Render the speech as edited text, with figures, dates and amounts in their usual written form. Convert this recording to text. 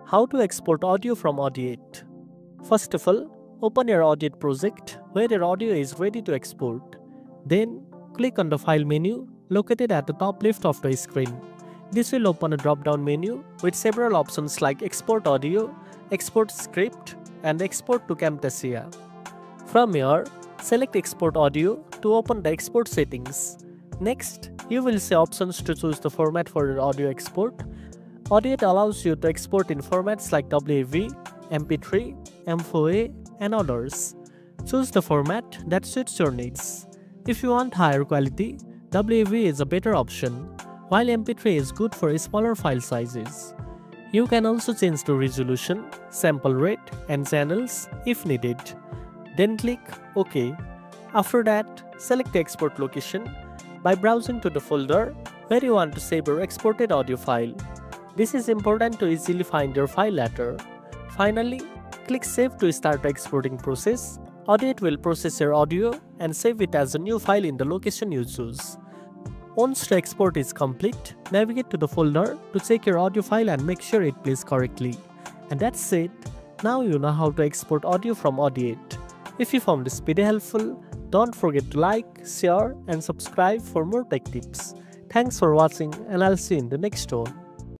How to export audio from Audiate. First of all, open your Audiate project where your audio is ready to export. Then, click on the File menu located at the top left of the screen. This will open a drop-down menu with several options like Export Audio, Export Script, and Export to Camtasia. From here, select Export Audio to open the export settings. Next, you will see options to choose the format for your audio export. Audiate allows you to export in formats like WAV, MP3, M4A, and others. Choose the format that suits your needs. If you want higher quality, WAV is a better option, while MP3 is good for smaller file sizes. You can also change the resolution, sample rate, and channels if needed. Then click OK. After that, select the export location by browsing to the folder where you want to save your exported audio file. This is important to easily find your file later. Finally, click Save to start the exporting process. Audiate will process your audio and save it as a new file in the location you choose. Once the export is complete, navigate to the folder to check your audio file and make sure it plays correctly. And that's it. Now you know how to export audio from Audiate. If you found this video helpful, don't forget to like, share, and subscribe for more tech tips. Thanks for watching, and I'll see you in the next one.